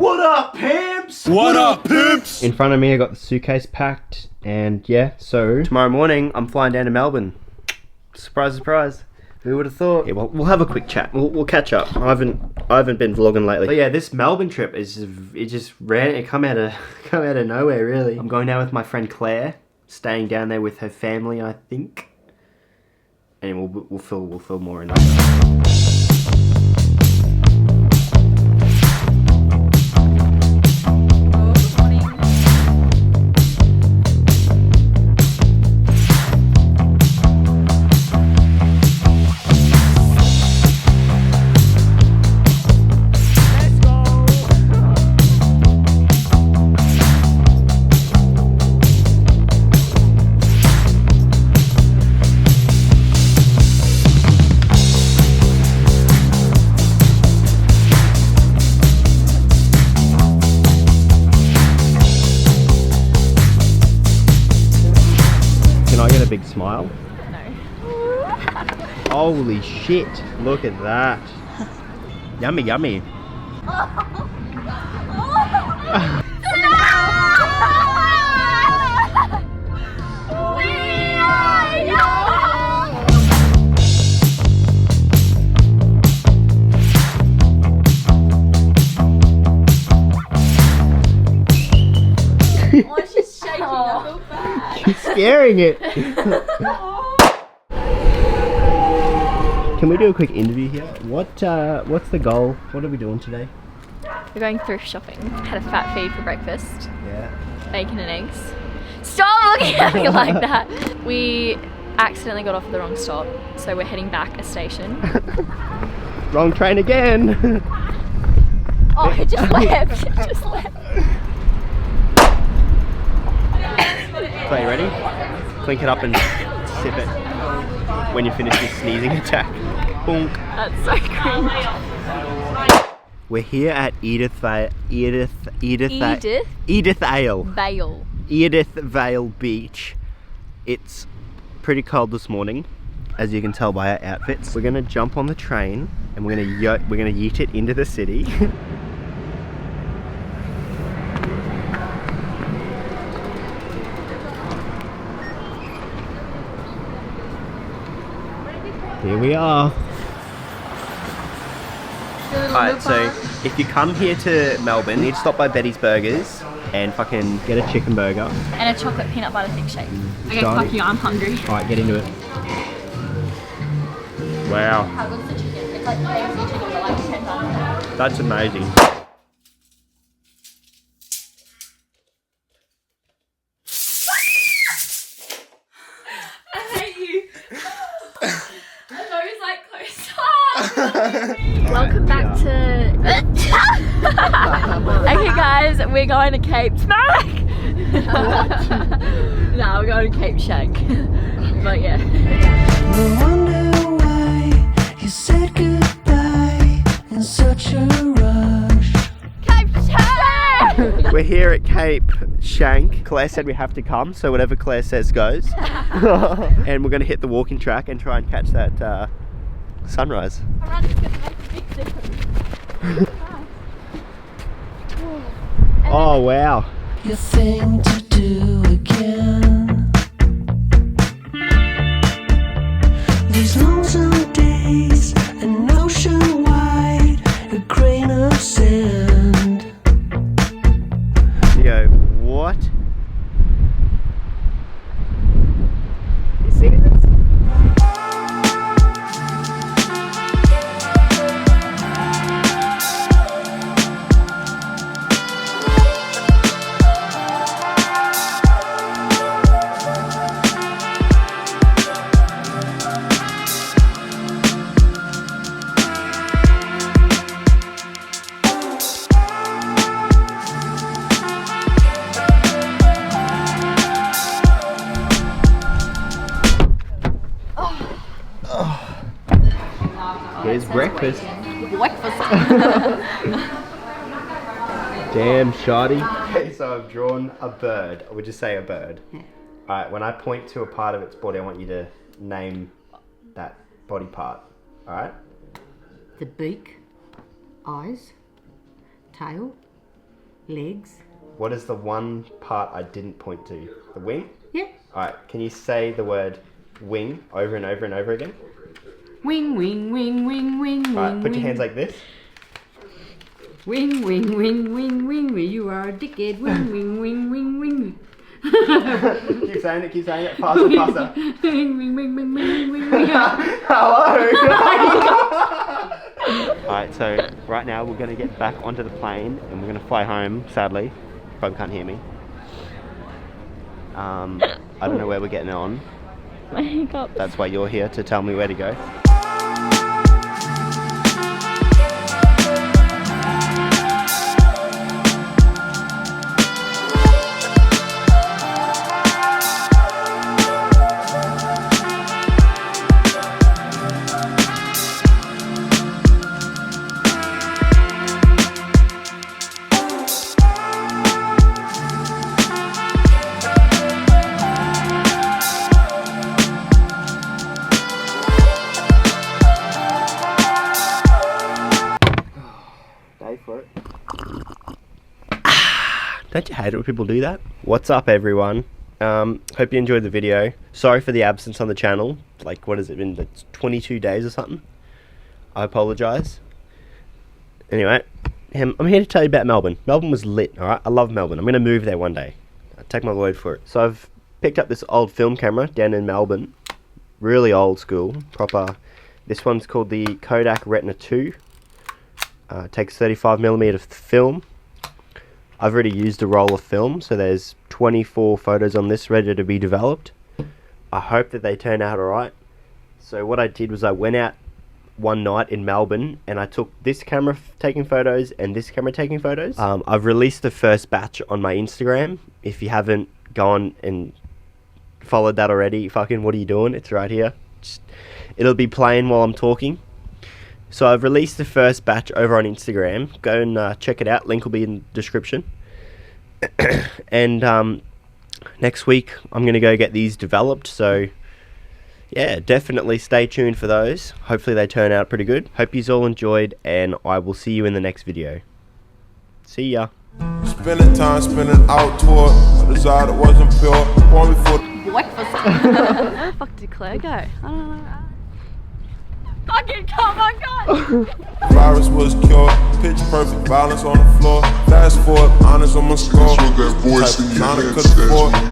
What up, pimps? What up, pimps? In front of me, I got the suitcase packed, and yeah, so tomorrow morning, I'm flying down to Melbourne. Surprise, surprise. Who would have thought? Yeah, well, we'll have a quick chat. We'll catch up. I haven't been vlogging lately. But yeah, this Melbourne trip it come out of nowhere, really. I'm going down with my friend Claire, staying down there with her family, I think. And we'll film more in that. Big smile? No. Holy shit, look at that. Yummy, yummy. Oh, she's shaking. I feel bad. She's scaring it. Can we do a quick interview here? What's the goal? What are we doing today? We're going thrift shopping. Had a fat feed for breakfast. Yeah. Bacon and eggs. Stop looking at me like that. We accidentally got off at the wrong stop, so we're heading back a station. Wrong train again. Oh, it just left. It just left. So you ready? Clink it up and sip it when you finish your sneezing attack. Bonk. That's so cringe. We're here at Edith Vale Beach. It's pretty cold this morning, as you can tell by our outfits. We're gonna jump on the train and we're gonna yeet it into the city. Here we are. Alright, so if you come here to Melbourne, you need to stop by Betty's Burgers and fucking get a chicken burger. And a chocolate peanut butter thick shake. Okay, Done. fuck you, I'm hungry. Alright, get into it. Wow. How good's the chicken? It's like KFC chicken, but like 10 times. That's amazing. I hate you. My nose like close. Welcome back to... Okay guys, we're going to Cape Smack. No, we're going to Cape Shank. But yeah. No wonder why you said goodbye in such a rush. Cape Shank! We're here at Cape Shank. Claire said we have to come, so whatever Claire says goes. And we're going to hit the walking track and try and catch that sunrise. Alright, it's going to make a big difference. Oh wow. Your thing to do again. These lonesome days, an ocean wide, a grain of sand. Yo, what? You see this? Here's breakfast. Breakfast. Damn, shoddy. Okay, so I've drawn a bird. I would just say a bird. Yeah. Alright, when I point to a part of its body, I want you to name that body part. Alright? The beak, eyes, tail, Legs. What is the one part I didn't point to? The wing? Yeah. Alright, can you say the word wing over and over and over again? Wing, wing, wing, wing, wing, Alright, wing, put your wing. hands like this. Wing, wing, wing, wing, wing, wing. You are a dickhead. Wing, wing, wing, wing, wing. Keep saying it. Faster. Wing, wing, wing, wing, wing, wing, wing. Hello! Alright, so right now we're going to get back onto the plane and we're going to fly home, sadly. You probably can't hear me. I don't know where we're getting on. My hiccups. That's why you're here, to tell me where to go. For it. Don't you hate it when people do that? What's up, everyone? Hope you enjoyed the video. Sorry for the absence on the channel. Like, what has it been? It's 22 days or something. I apologise. Anyway, I'm here to tell you about Melbourne. Melbourne was lit, alright? I love Melbourne. I'm going to move there one day. Take my word for it. So I've picked up this old film camera down in Melbourne. Really old school. Proper. This one's called the Kodak Retina 2. Takes 35mm film. I've already used a roll of film, so there's 24 photos on this ready to be developed. I hope that they turn out alright. So what I did was I went out one night in Melbourne and I took this camera taking photos and this camera taking photos. I've released the first batch on my Instagram. If you haven't gone and followed that already, fucking what are you doing? It's right here. It'll be playing while I'm talking. So I've released the first batch over on Instagram. Go and check it out. Link will be in the description. And next week I'm going to go get these developed. So yeah, definitely stay tuned for those. Hopefully they turn out pretty good. Hope you all enjoyed, and I will see you in the next video. See ya. Spending time, spending out tour. A desire that wasn't pure. Born before. Breakfast. Where the fuck did Claire go? I don't know. Fucking come on, God! Virus was cured. Pitch perfect violence on the floor. Fast forward, honest on my score. That voice in your head Type of could afford.